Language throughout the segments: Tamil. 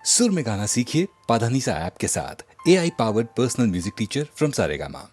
सुर में गाना सीखिए पाधानीसा ऐप के साथ। AI powered personal music teacher from Saregama.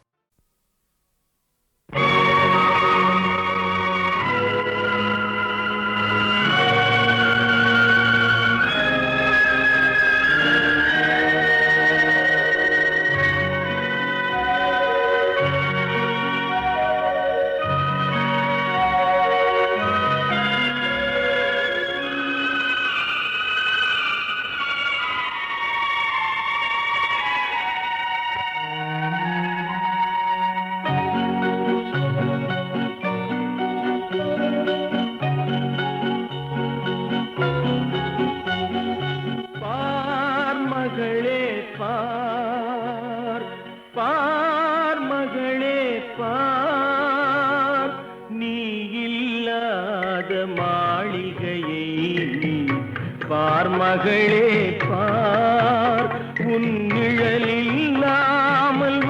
மகளே பார் உன் நிழலில்லாமல்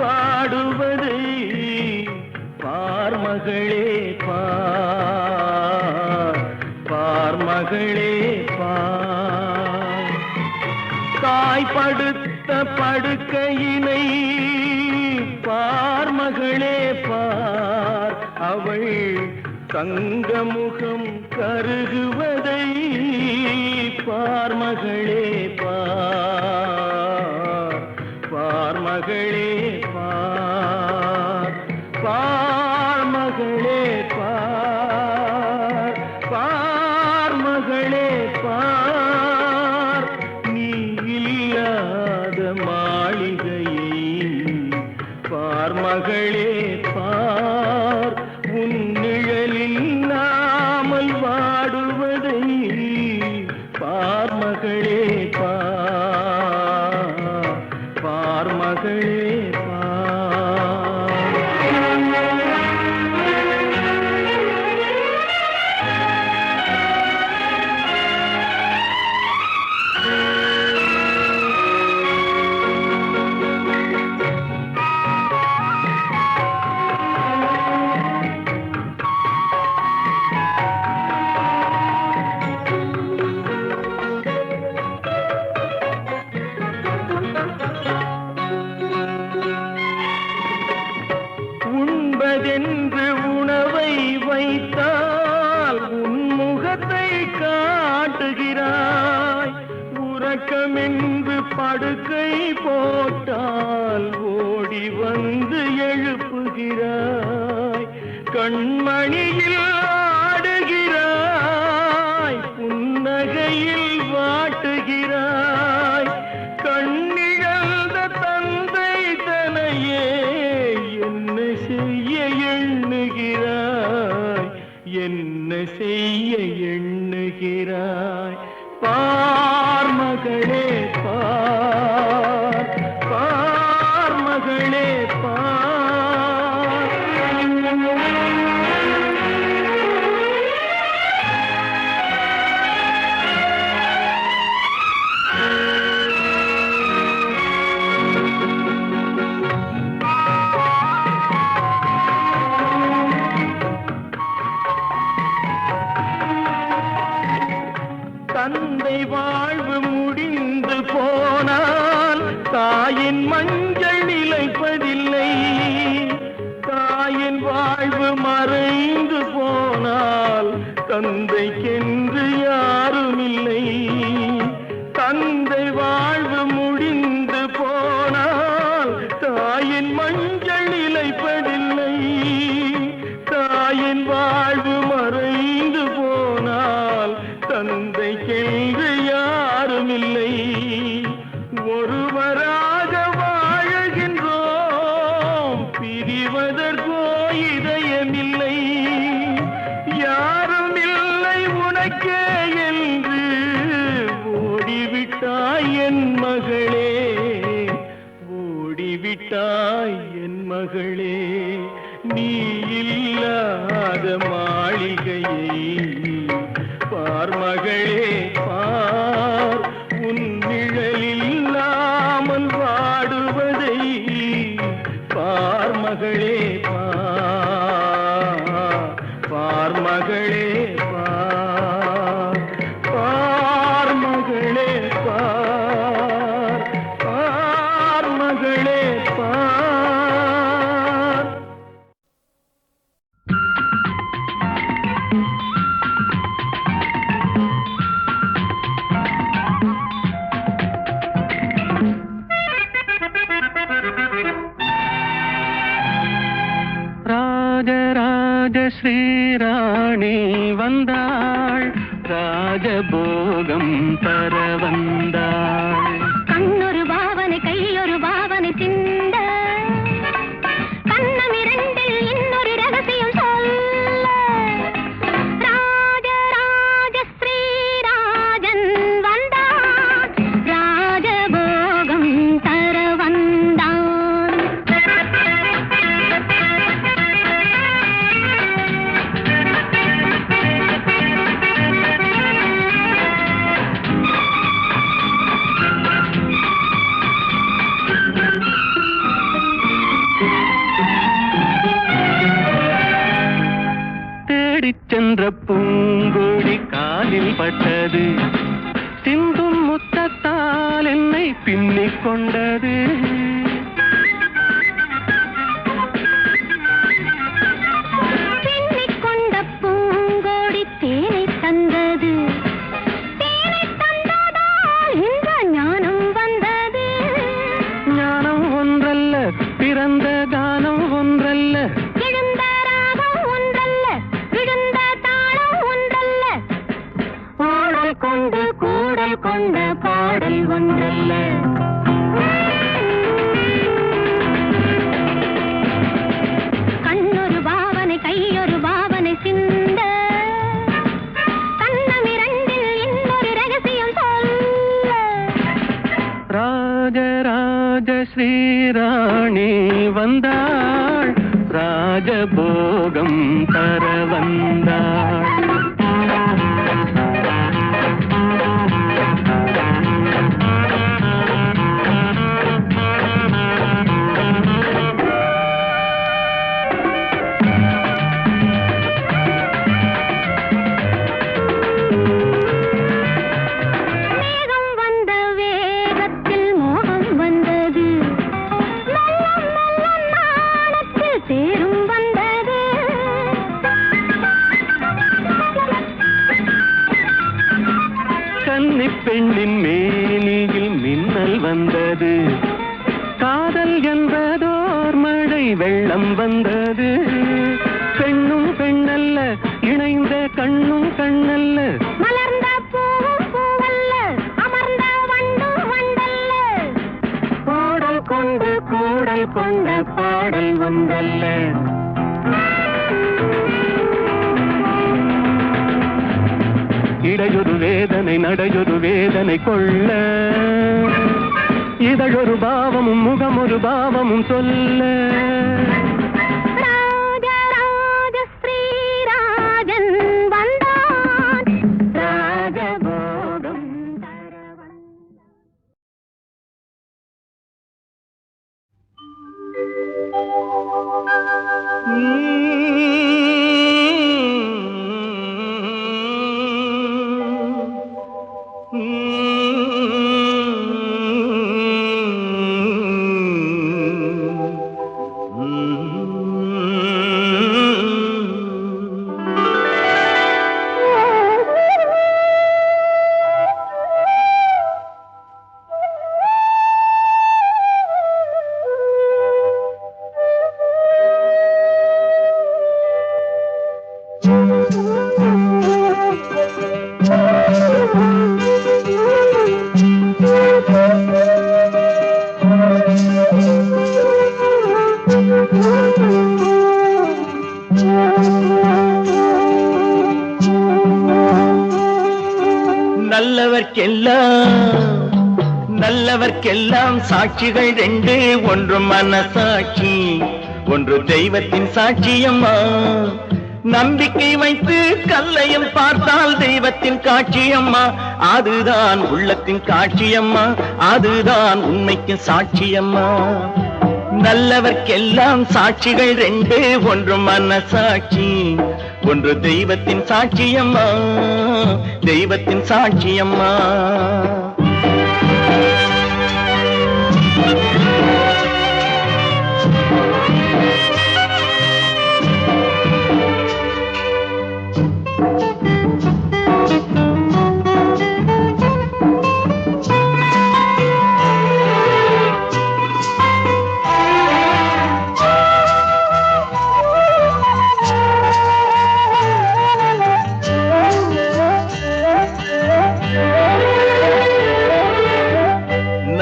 வாடுவது பார் மகளே பார் பார் மகளே பார் தாய் படுத்த படுக்கையினை பார் மகளே பார் அவள் தங்கமுகம் கருகுவதை பார் மகளே பார் பார் மகளே பார் பார் மகளே பார் பார் மகளே பார் நீ இல்லாத மாளிகையை பார் மகளே பார் உன் நிழலில்லாமல் வாடுவதை பார் மகளே பார் பார் மகளே உண்பதென்று உணவை வைத்தால் உன் முகத்தை காட்டுகிறாய் உறக்கமென்று படுக்கை போட்டால் ஓடி வந்து எழுப்புகிறாய் கண்மணியில் ஆடுகிறாய் புன்னகையில் வாட்டுகிறாய் கண்ணிழந்த தந்தை தனையே என்ன செய்ய எண்ணுகிறாய் பார் மகளே பார் பார் மகளே பார் தந்தை வாழ்வு முடிந்து போனால் தாயின் மஞ்சள் நிலைப்பதில்லை தாயின் வாழ்வு மறைந்து போனால் தந்தைக்கென்று யாரும் இல்லை தந்தை வாழ்வு முடிந்து போனால் தாயின் மஞ்சள் நிலைப்பதில்லை தாயின் வாழ்வு மறைந்து போனால் தந்தைக்கென்று யாரும் இல்லை ஒருவராக வாழுகின்றோம் பிரிவதற்கோ இதயமில்லை யாரும் இல்லை உனக்கே என்று ஓடிவிட்டாய் என் மகளே ஓடிவிட்டாய் என் மகளே நீ இல்லாத மாளிகையை பார் மகளே பார் உன் ஸ்ரீராணி வந்தாள், ராஜபோகம் தர வந்தாள். கண்ணொரு பாவனை கையொரு பாவனை சிந்த, கண்ணம் இரண்டில் இன்னொரு ரகசியம் சொல்ல. ராஜராஜ ஸ்ரீராஜன் வந்தான், ராஜபோகம் தர வந்தான். தேடிச் சென்ற பூங்கொடி காலில் பட்டது, சிந்தும் முத்தத்தால் என்னை பின்னிக் கொண்டது. பின்னிக் கொண்ட பூங்கோடி தேனை தந்தது, தேனை தந்ததால் இந்த ஞானம் வந்தது. ஞானம் ஒன்றல்ல, பிறந்த கானம் ஒன்றல்ல, எழுந்த ராகம் ஒன்றல்ல, விழுந்த தாளம் ஒன்றல்ல, பாடல் கொண்டு கூடல் கொண்ட பாடல் ஒன்றல்ல. கண்ணொரு பாவனை கையொரு பாவனை சிந்த, கண்ணம் இரண்டில் இன்னொரு ரகசியம் சொல்ல. ராஜராஜ ஸ்ரீராணி வந்தாள், ராஜபோகம் தர வந்தாள். மேகம் வந்த வேகத்தில் மோகம் வந்தது, மெல்ல மெல்ல நாணத்தில் தேரும் வந்தது. கன்னிப் பெண்ணின் மேனியில் மின்னல் வந்தது, காதல் என்பதோர் மழை வெள்ளம் வந்தது. பெண்ணும் பெண்ணல்ல, இணைந்த கண்ணும் கண்ணல்ல, மலர்ந்த பூவும் பூவல்ல, அமர்ந்த வண்டும் வண்டல்ல, பாடல் கொண்டு கூடல் கொண்ட பாடல் ஒன்றல்ல. இடையொரு வேதனை நடையொரு வேதனை கொள்ள, இதழொரு பாவமும் முகமொரு பாவமும் சொல்ல. ராஜராஜ ஸ்ரீராஜன் வந்தான், ராஜபோகம் தர வந்தான். நல்லவர்க்கெல்லாம் சாட்சிகள் ரெண்டு, ஒன்று மனசாட்சி, ஒன்று தெய்வத்தின் சாட்சியம்மா. நம்பிக்கை வைத்து கல்லையும் பார்த்தால் தெய்வத்தின் காட்சியம்மா. அதுதான் உள்ளத்தின் காட்சியம்மா, அதுதான் உண்மைக்கு சாட்சியம்மா. நல்லவர்க்கெல்லாம் சாட்சிகள் ரெண்டு, ஒன்று மனசாட்சி, ஒன்று தெய்வத்தின் சாட்சியம்மா, தெய்வத்தின் சாட்சியம்மா.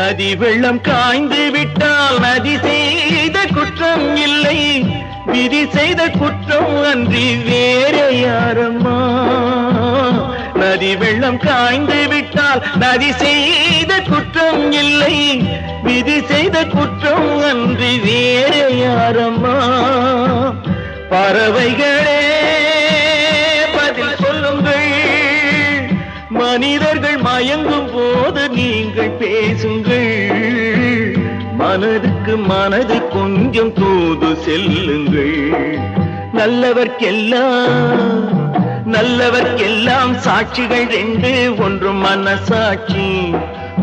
நதி வெள்ளம் காய்ந்து விட்டால் நதி செய்த குற்றம் இல்லை, விதி செய்த குற்றம் அன்றி வேற யாரம்மா. நதி வெள்ளம் காய்ந்து விட்டால் நதி செய்த குற்றம் இல்லை, விதி செய்த குற்றம் அன்றி வேற யாரம்மா. பறவைகளே பதில் சொல்லுங்கள், மனிதர்கள் மயங்கும் போது நீங்கள் பேசுங்கள். மனதுக்கு மனது கொஞ்சம் தூது செல்லுங்கள். நல்லவர்க்கெல்லாம் சாட்சிகள் ரெண்டு, ஒன்று மனசாட்சி,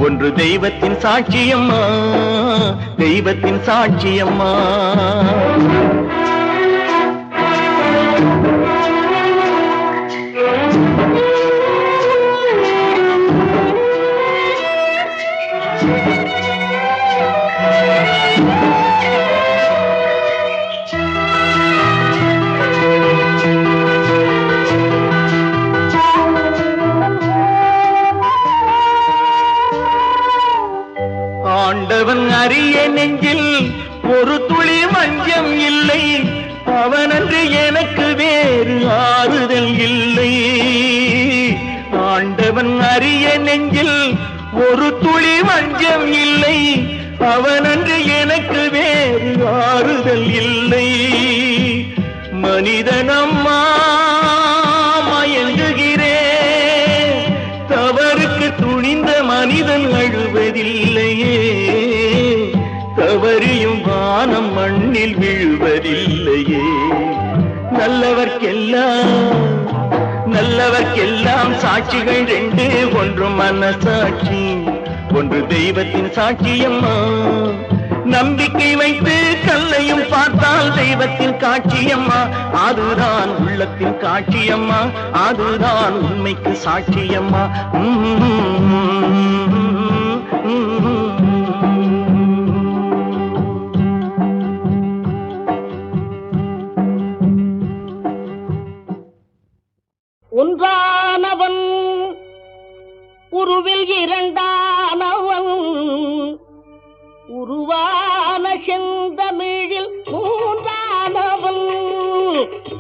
ஒன்று தெய்வத்தின் சாட்சியம்மா, தெய்வத்தின் சாட்சியம்மா. ஆண்டவன் அறிய நெஞ்சில் ஒரு துளி மஞ்சம் இல்லை, அவனன்று எனக்கு வேறு ஆறுதல் இல்லை. ஆண்டவன் அறிய நெஞ்சில் ஒரு துளி மஞ்சம் இல்லை, அவனன்று எனக்கு வேறு ஆறுதல் இல்லை. மனிதனம்மா மயங்குகிறேன், தவறுக்கு துணிந்த மனிதன் அழுவதில்லையே, தவறியும் வானம் மண்ணில் விழுவதில்லையே. நல்லவர்க்கெல்லாம் சாட்சிகள் ரெண்டு, ஒன்று மனசாட்சி, ஒன்று தெய்வத்தின் சாட்சியம்மா. நம்பிக்கை வைத்து கல்லையும் பார்த்தால் தெய்வத்தின் காட்சியம்மா, அதுதான் உள்ளத்தின் காட்சியம்மா, அதுதான் உண்மைக்கு சாட்சியம்மா. ஒன்றானவன் உருவில் இரண்டானவன், உருவான செந்தமிழில் மூன்றானவன்.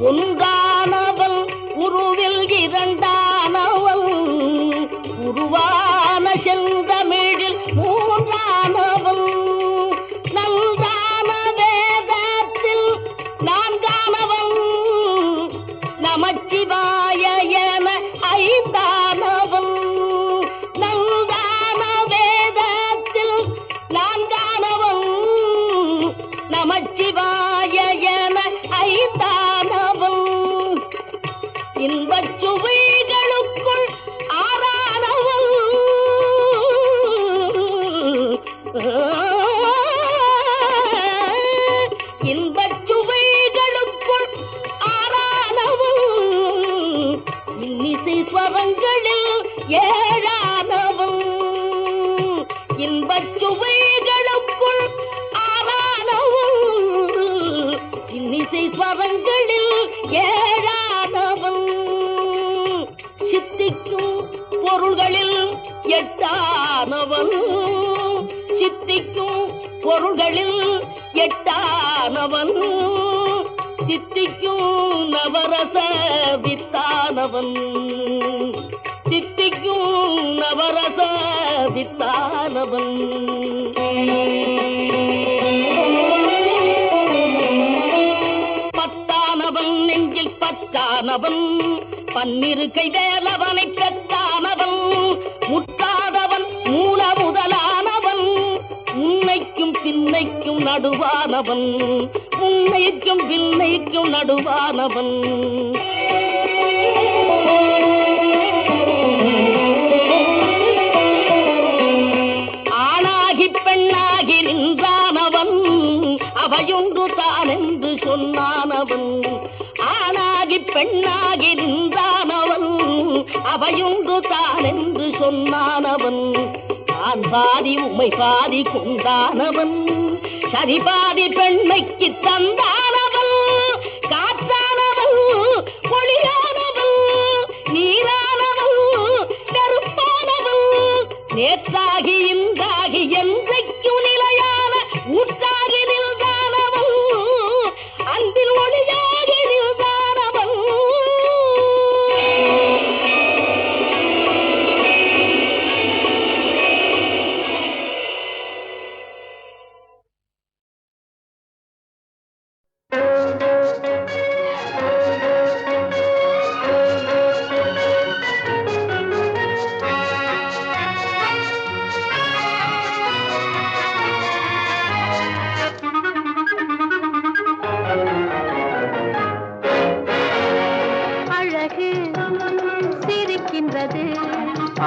ஒன்றானவன் உருவில் இரண்டானவன், உருவான செந்தமிழில் மூன்றானவன். நல்தான வேதத்தில் நான்கானவன், நமச்சிவாய என ஐந்தானவன். நல்தான வேதத்தில் நான்கானவன், நமச்சிவாய என ஐந்தானவன். இன்பச் சுவைகளுக்குள் ஆறானவன், இன்பச் சுவைகளுக்குள் ஆறானவன். இன்னிசை ஸ்வரங்களில் ஏழானவன், இன்பச் சுவைகளுக்குள் ஆறானவன். இன்னிசை ஸ்வரங்களில் ஏழானவன். சித்திக்கும் பொருள்களில் எட்டானவன், சித்திக்கும் பொருள்களில் எட்டானவன். சித்திக்கும் நவரச வித்தானவன், சித்திக்கும் நவரச வித்தானவன். பத்தானவன் நெஞ்சில் பத்தானவன், பன்னிரு கை வேலவனை பெற்றானவன். முட்டாதவன் மூல முதலானவன், உன்னைக்கும் பின்னைக்கும் நடுவானவன், உன்னைக்கும் பின்னைக்கும் நடுவானவன். ஆணாகி பெண்ணாகி நின்றானவன், அவையொன்று தான் என்று சொன்னானவன். ஆணாகி பெண்ணாகி நின்றானவன், அவையொன்று தான் என்று சொன்னானவன். தான் பாதி உமை பாதி கொண்டானவன், சரி பாதி பெண்மைக்கு தந்தானவன். காற்றானவன், ஒளியானவன், நீரானவன், நெருப்பானவன், நேற்று அன்றாகி இன்றாகி என்றைக்கும் நிலையான ஊற்றாகி நின்றானவன் அன்பில் ஒளியாகி நின்றானவன்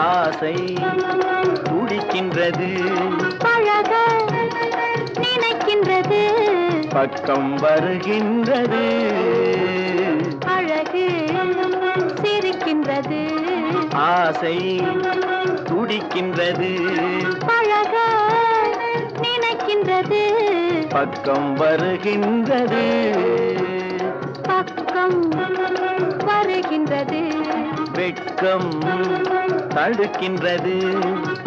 ஆசை துடிக்கின்றது பழக நினைக்கின்றது பக்கம் வருகின்றது அழகு சிரிக்கின்றது ஆசை துடிக்கின்றது பழக நினைக்கின்றது பக்கம் வருகின்றது பக்கம் வருகின்றது வெட்கம் தடுக்கின்றது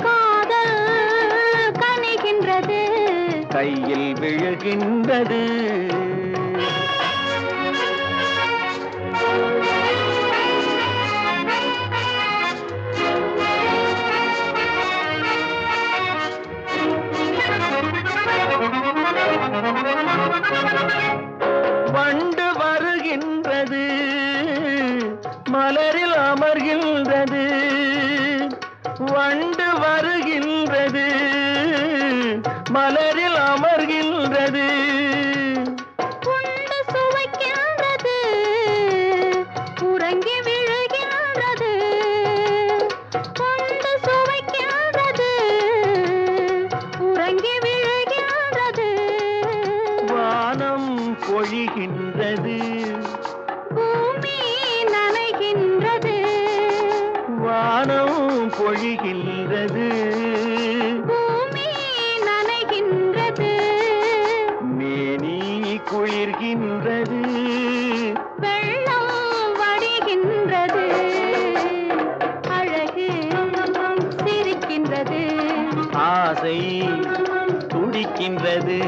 காதல் கனிகின்றது கையில் விழுகின்றது வண்டு வருகின்றது மலரில் அமர்கின்றது வண்டு வருகின்றது மலரில் அமர்கின்றது உண்டு சுவைக்கின்றது உறங்கி விழுகின்றது உண்டு சுவைக்கின்றது உறங்கி விழுகின்றது வானம் பொழிகின்றது பூமி நனைகின்றது வானம் பொழிகின்றது பூமி நனைகின்றது மேனி குளிர்கின்றது வெள்ளம் வடிகின்றது அழகு சிரிக்கின்றது ஆசை துடிக்கின்றது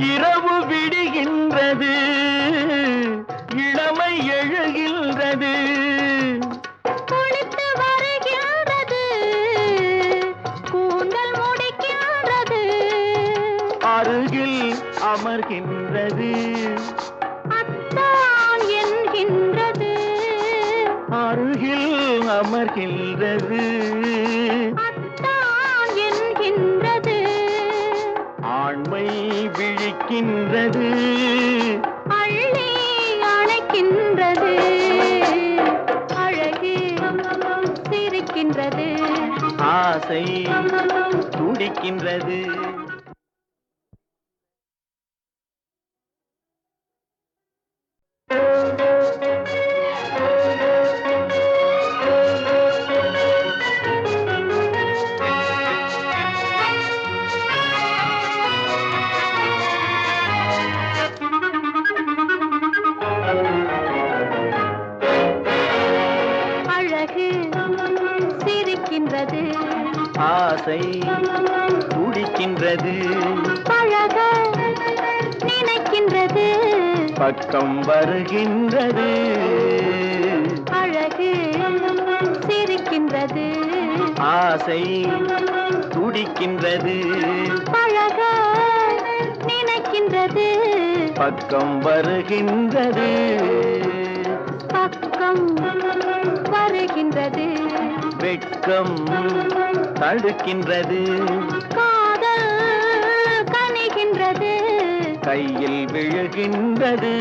இரவு விடுகின்றது இளமை எழுகின்றது குளித்து வருகின்றது கூந்தல் முடிக்கின்றது அருகில் அமர்கின்றது அத்தான் என்கின்றது அருகில் அமர்கின்றது அத்தான் என்கின்றது ஆண்மை விழிக்கின்றது அள்ளி அணைக்கின்றது அழகு சிரிக்கின்றது ஆசை துடிக்கின்றது அழகு சிரிக்கின்றது ஆசை துடிக்கின்றது பழக நினைக்கின்றது பக்கம் வருகின்றது அழகு சிரிக்கின்றது ஆசை துடிக்கின்றது பழக நினைக்கின்றது பக்கம் வருகின்றது பக்கம் வருகின்றது வெட்கம் தடுக்கின்றது காதல் கனிகின்றது கையில் விழுகின்றது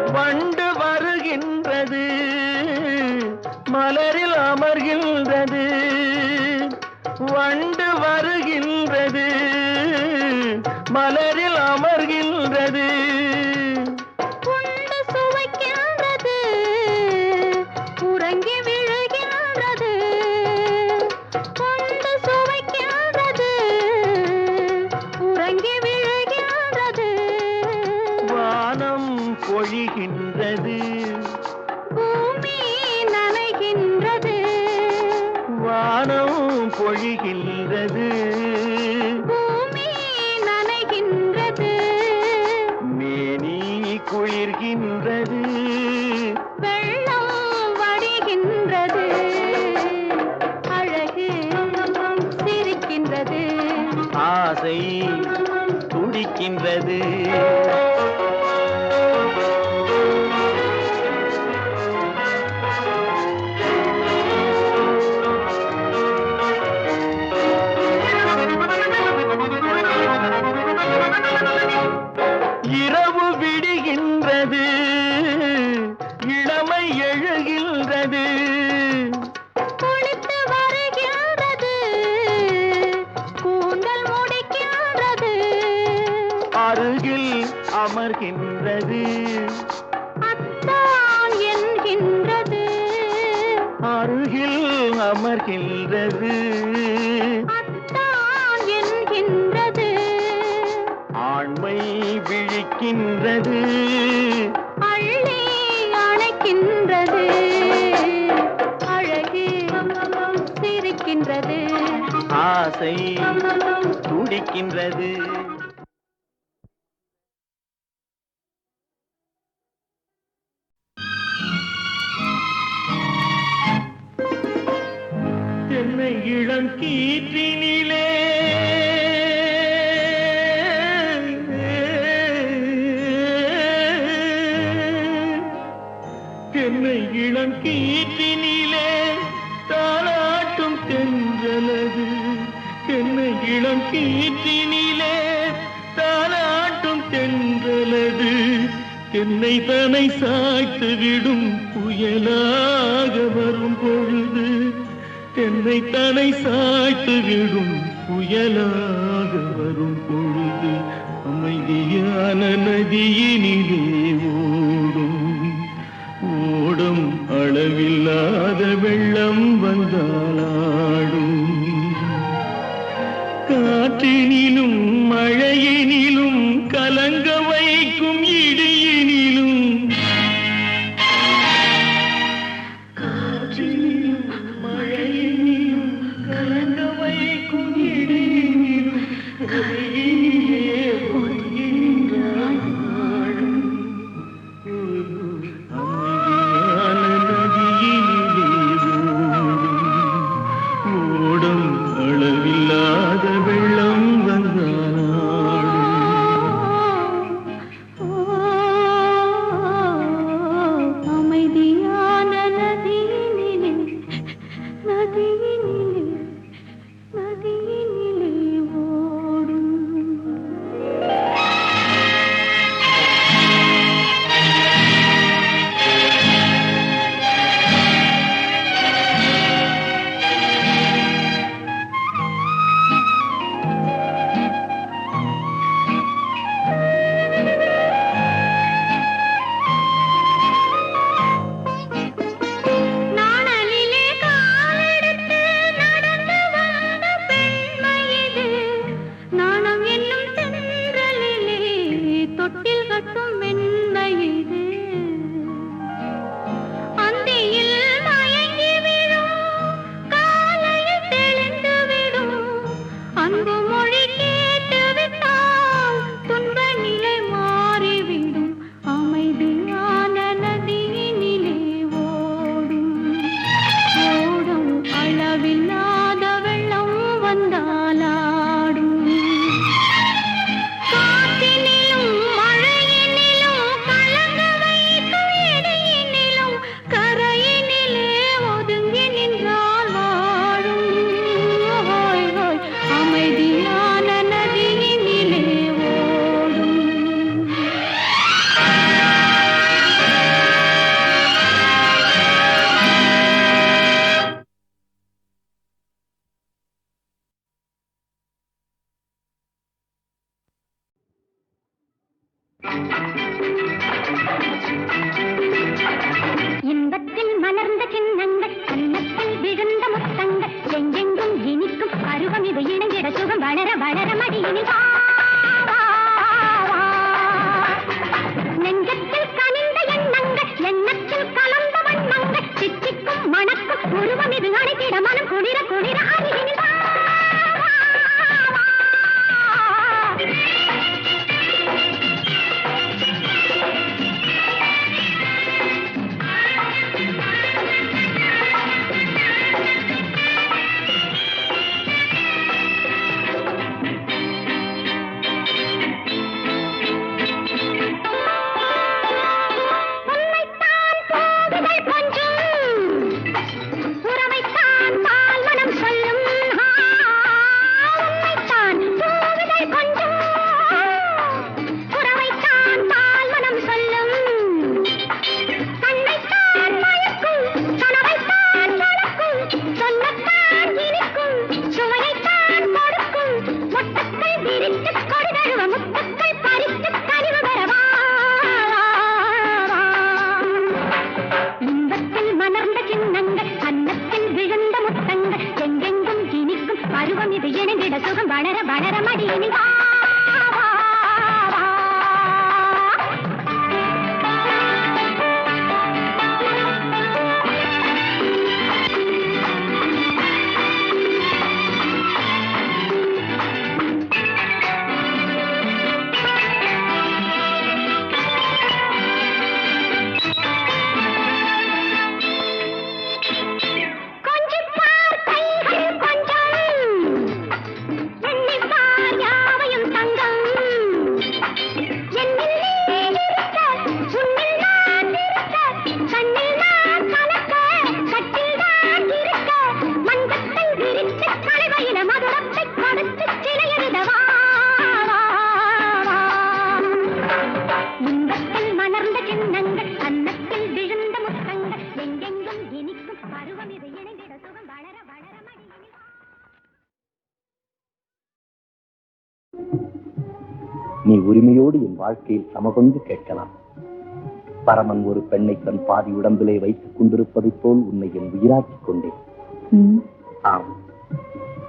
வண்டு வருகின்றது மலரில் அமர்கின்றது வண்டு வருகின்றது மலரில் அமர்கின்றது உண்டு சுவைக்கின்றது உறங்கி விழுகின்றது உண்டு சுவைக்கின்றது உறங்கி விழுகின்றது வானம் பொழிகின்றது பூமி நனைகின்றது வானம் பொழிகின்றது பூமி நனைகின்றது மேனி குளிர்கின்றது வெள்ளம் வடிகின்றது அழகு சிரிக்கின்றது ஆசை துடிக்கின்றது இரவு விடுகின்றது இளமை எழுகின்றது குளித்து வருகின்றது கூந்தல் முடிக்கின்றது அருகில் அமர்கின்றது அத்தான் என்கின்றது அருகில் அமர்கின்றது அத்தான் என்கின்றது ஆண்மை விழிக்கின்றது அள்ளி அணைக்கின்றது அழகு சிரிக்கின்றது ஆசை துடிக்கின்றது என்னை இளம் கீற்றினிலே என்னை இளம் கீற்றினிலே தாளாட்டும் தென்றலது என்னை இளம் கீற்றினிலே தாளாட்டும் தென்றலது என்னை தன்னை சாய்த்து விடும் புயலாக வரும் பொழுது என்னை தன்னை சாய்த்து விடும் புயலாக வரும் பொழுது அமைதியான நதியினிலே ஓடும் ஓடும் அளவில்லாத வெள்ளம் வந்தாலாடும் காற்றினிலும் மழையினிலும் கலங்க வைக்கும் இடியினிலும் காற்றினிலும் மழையினிலும் கலங்க வைக்கும் இடியினிலும் கரையினிலே ஒதுங்கின்றாய் வாழும் அமைதியான நதியினிலே ஓடும் அளவில்லாத வெள்ளம் வந்தாடும் அமைதியான நதியினிலே நதியினிலே நதியினிலே ஓடும் நாணலிலே காலெடுத்து நடந்து வந்த பெண்மை இது நாணம் என்னும் தென்றலிலே தொட்டில் கட்டும் மென்மை இது அந்தியில் மயங்கி விடும் காலையில் தெளிந்து விடும் அன்பு மொழி கேட்டு விட்டால் துன்ப நிலை மாறிவிடும் அமைதியான நதியினிலே ஓடும் ஓடும் அளவில்லாத வெள்ளம் வந்தாலாடும் காற்றினிலும் மழையினிலும் கலங்க வைக்கும் இடியினிலும் கரையினிலே ஒதுங்கி நின்றால் வாழும் ஹோய் ஹோய் அமைதியான இன்பத்தில் மலர்ந்த சின்னங்கள் கன்னத்தில் விழுந்த முத்தங்கள் எங்கெங்கும் இனிக்கும் பருவம் இது இணைந்திட சுகம் வளர வளர மடியினில் வா, வா, வா. நெஞ்சத்தில் கனிந்த எண்ணங்கள் எண்ணத்தில் கலந்த வண்ணங்கள் சித்திக்கும் மணக்கும் உருவம் இது அணைத்திட மனம் குளிர குளிர அருகினில் வா, வா, வா. சுகம் வளர வளர மடியினில் வா, வா, வா. கொஞ்சம் பார் கைகள் கொஞ்சம் எண்ணிப்பார் யாவையும் தங்கம் என்னில் நீ இருக்க உன்னில் நான் இருக்க கண்ணில் நான் கலக்க கட்டில் நான் இருக்க மந்தத்தை விரித்து தலைவையில மதுரத்தை கொடுத்து சிலையெழுத வா, வா, வா. இன்பத்தில் மலர்ந்த சின்னங்கள் கன்னத்தில் விழுந்த முத்தங்கள் எங்கெங்கும் இனிக்கும் பருவம் இது இணைந்திட சுகம் வளர வளர மடியினில் வா. நீ உரிமையோடு என் வாழ்க்கையில் சமகொண்டு கேட்கலாம். பரமன் ஒரு பெண்ணை தன் பாதி உடம்பிலே வைத்துக் கொண்டிருப்பதைப் போல் உன்னை என் உயிராக்கிக் கொண்டேன். ஆம்,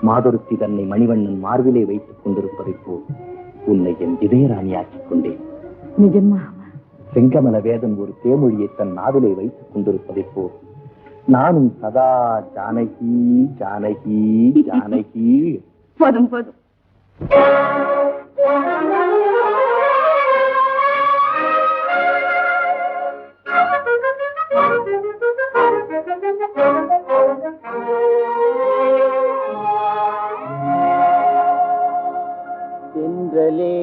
மாதொருத்தி தன்னை மணிவண்ணன் மார்பிலே வைத்துக் கொண்டிருப்பதைப் போல் உன்னை என் இதயராணியாக்கிக் கொண்டேன். நிஜமா? செங்கமல வேதன் ஒரு தேமொழியை தன் நாவிலே வைத்துக் கொண்டிருப்பதைப் போல் நானும் சதா ஜானகி ஜானகி ஜானகி. போதும் போதும். தென்றலே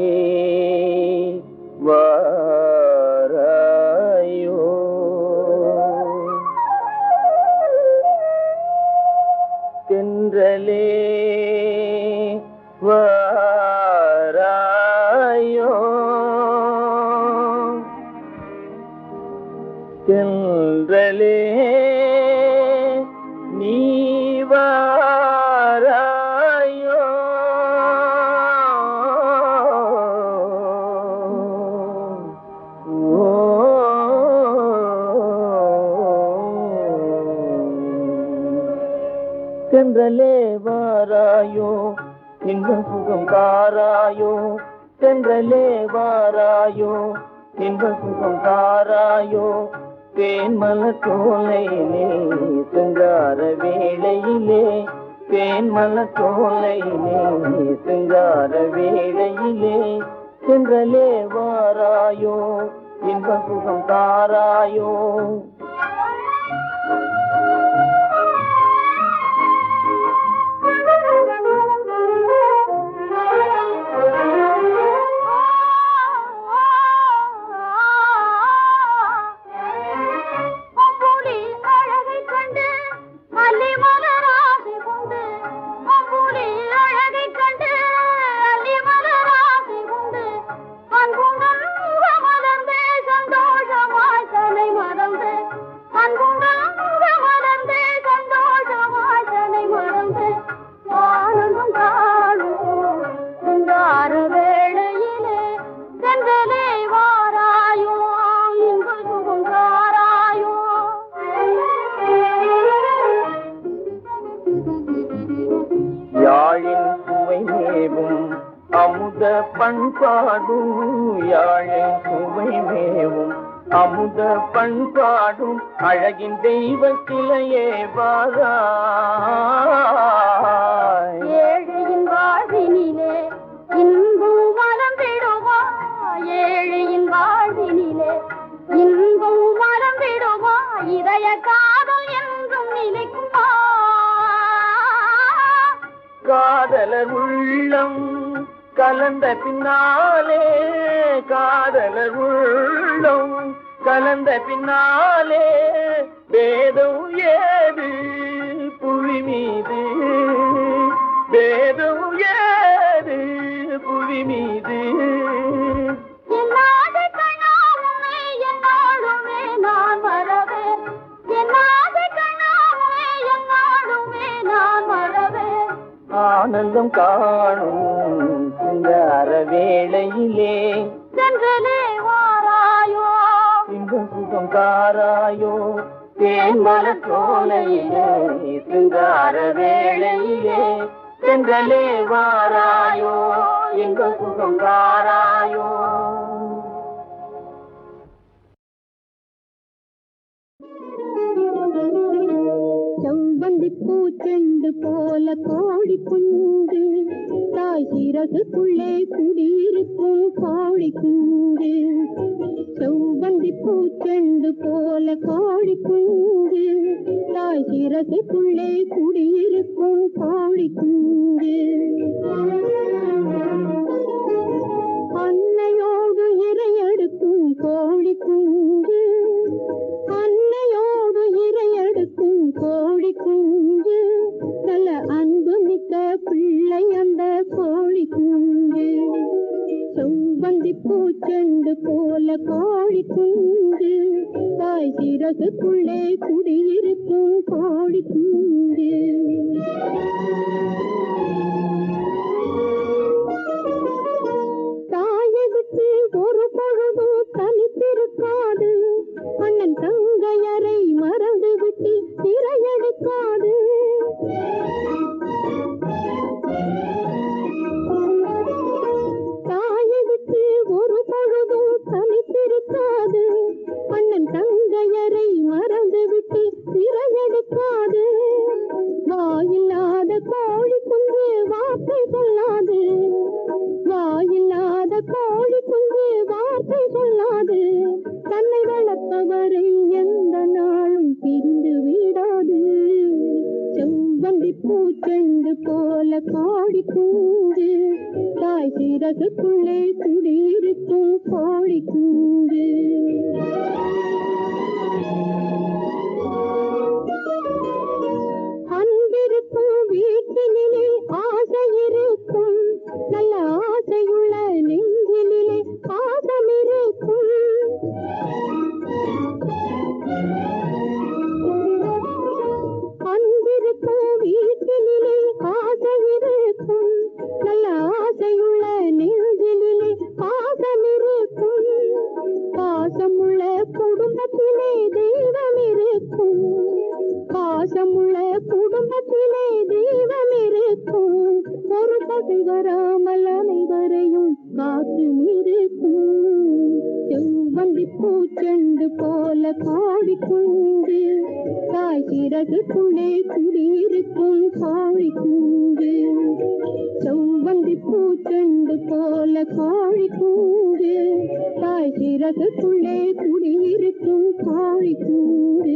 வாராயோ தென்றலே வாராயோ தென்றலே நீ வாராயோ தென்றலே வாராயோ இன்ப சுகம் தாராயோ தென்றலே வாராயோ இன்ப சுகம் தாராயோ தேன்மலர் சோலையிலே சிங்கார வேளையிலே தேன்மலர் சோலையிலே சிங்கார வேளையிலே தென்றலே வாராயோ இன்ப சுகம் தாராயோ. மலர்ந்து சந்தோஷமாய் தலை மறந்து மேவும் அமுத பண்பாடும் யாழை சுவை மேவும் அமுத பண்பாடும் அழகின் தெய்வ சிலையே வாராய். ஏழையின் வாழ்வினிலே இன்பம் வரம் விடுவா, ஏழையின் வாழ்வினிலே இன்பம் வரம் விடுவா, இதய காதல் என்றும் நிலைக்குமா. காதலர் உள்ளம் கலந்த பின்னாலே, காதலர் உள்ளம் கலந்த பின்னாலே வேதம் ஏது புவி மீது, வேதம் ஏது புவி மீது. என்னாத கண்ணாமுமே என்னாலுமே நான் வரவே, என்னாத கண்ணாமுமே என்னாலுமே நான் வரவே. ஆனந்தம் காணும் சிங்கார வேளையிலே சென்றலே வாராயோ, இன்ப சுகம் காராயோ, தேன்மல சோலையிலே சிங்கார வேளையிலே சென்றலே வாராயோ, இன்ப சுகம் காராயோ. செவ்வந்தி பூச்செண்டு போல கோடி குண்டு, தாய் சிறகுக்குள்ளே குடியிருக்கும் கோடி குண்டு. செவ்வந்தி பூச்செண்டு போல கோடி குண்டு, தாய் சிறகுக்குள்ளே குடியிருக்கும் கோடி குண்டு. அன்னையோடு இரையெடுக்கும் கோழி குண்டு, அன்னையோடு இரையெடுக்கும் கோழி குண்டு. நல்ல அன்பு மிக்க பிள்ளை அந்த கோழி குண்டு. செவ்வந்தி பூச்செண்டு போல கோழி குண்டு, தாய் சிறகுக்குள்ளே குடியிருக்கும் கோழி குண்டு. தாயை விட்டு ஒரு பொழுது தனித்திருக்காது, அண்ணன் தங்கையரை மறந்து விட்டு திரையெடுக்காது. தாயை விட்டு ஒரு பொழுது தனித்திருக்காது, அண்ணன் தங்கையரை மறந்து விட்டு திரையெடுக்காது. வாயில்லாத கோழி குஞ்சு வார்த்தை சொல்லாது, வாயில்லாத கோழி குஞ்சு வார்த்தை சொல்லாது. தன்னை வளர்த்தவரை எந்த நாளும் பிரிந்து விடாது. செவ்வந்தி பூச்செண்டு போல கோழி குஞ்சு, தாய் சிறகுக்குள்ளே குடியிருக்கும் கோழி குஞ்சு. அன்பிருக்கும் வீட்டினிலே ஆசை இருக்கும், நல்ல ஆசையுள்ள நெஞ்சினிலே பாசம் இருக்கும். அன்பிருக்கும் வீட்டினிலே ஆசை இருக்கும், நல்ல ஆசையுள்ள நெஞ்சினிலே பாசம் இருக்கும். பாசமுள்ள குடும்பத்திலே தெய்வம் இருக்கும், பாசமுள்ள குடும்பத்திலே தெய்வம் இருக்கும். ஒரு பகை வராமல் அனைவரையும் காத்து இருக்கும். செவ்வந்தி பூச்செண்டு போல கோழி குண்டு, தாய் சிறகுக்குள்ளே குடியிருக்கும் கோழி குண்டு. செவ்வந்தி பூச்செண்டு போல கோழி குண்டு, தாய் சிறகுக்குள்ளே குடியிருக்கும் கோழி குண்டு.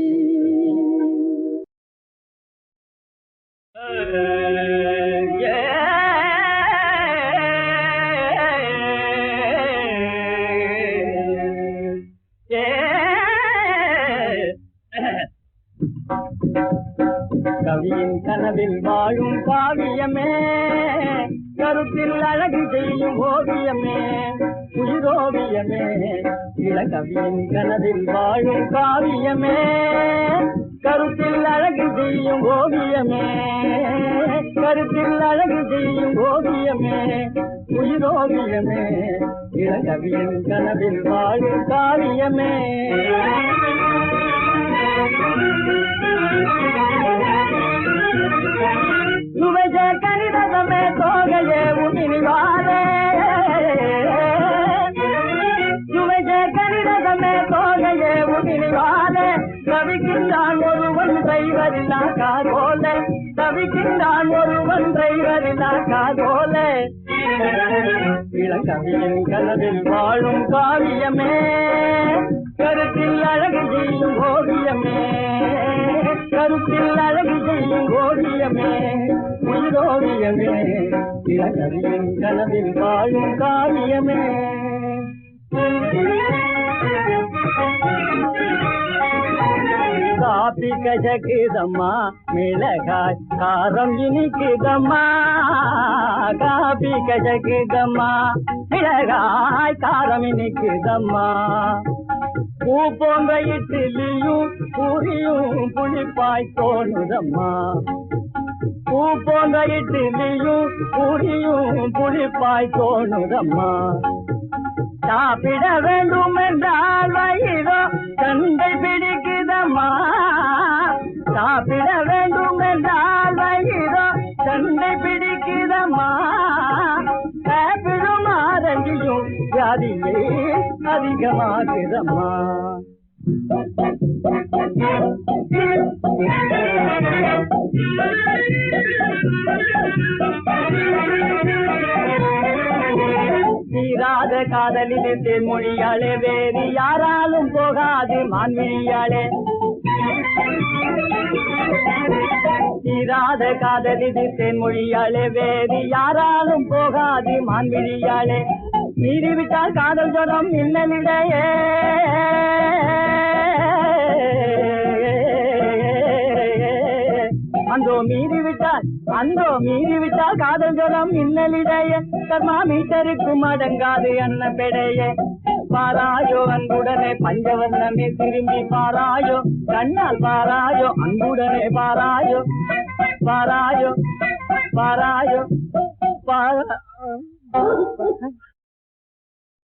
கவியின் கனவில் வாழும் காவியமே, கருத்தில் அழகு செய்யும் ஓவியமே, உயிரோவியமே. இளகவியின் கனவில் வாழும் காவியமே, கருத்தில் அழகு செய்யும் ஓவியமே, கருத்தில் அழகு செய்யும் ஓவியமே, உயிரோவியமே. இளகவியின் கனவில் வாழும் காவியமே. கனிதமே தோகையே உமி தவிக்கின்றான் ஒருவன் காதோல இளங்கவியின் கனவில் வாழும் காவியமே கருத்தில் அழகு செய்யும் ஓவியமே கருத்தில் அழகு செய்யும் ஓவியமே உயிரோவியமே இளங்கவியின் கனவில் வாழும் காவியமே காப்பி கசக்குதம்மா மிளகாய் காரம் இனிக்குதம்மா காப்பி கசக்குதம்மா மிளகாய் காரம் இனிக்குதம்மா பூ போன்ற இட்லியும் பூரியும் புளிப்பாய் தோணுதம்மா பூ போன்ற இட்லியும் பூரியும் புளிப்பாய் தோணுதம்மா சாப்பிட வேண்டும் என்றால் வயிறோ சண்டை பிடிக்குதம்மா சாப்பிட வேண்டும் என்றால் வயிறோ சண்டை பிடிக்குதம்மா சாப்பிடும் ஆரஞ்சியும் வியாதியே அதிகமாகுதம்மா தீராத காதலிலே தேன்மொழியாளே வேறு யாராலும் போகாது மான்விழியாளே தீராத காதலிலே தேன்மொழியாளே வேறு யாராலும் போகாது மான்விழியாளே மீறிவிட்டால் காதல் ஜனம் இன்னலிடையே அந்தோ மீறிவிட்டால் காதல் ஜலம் இன்னலிடைய கர்மா மீட்டருக்கும் அடங்காது அன்ன பெடைய பாராயோ அன்புடனே பஞ்சவர்ணமே திரும்பி பாராயோ கண்ணால் பாராயோ அன்புடனே பாராயோ பாராயோ பாராயோ பாரா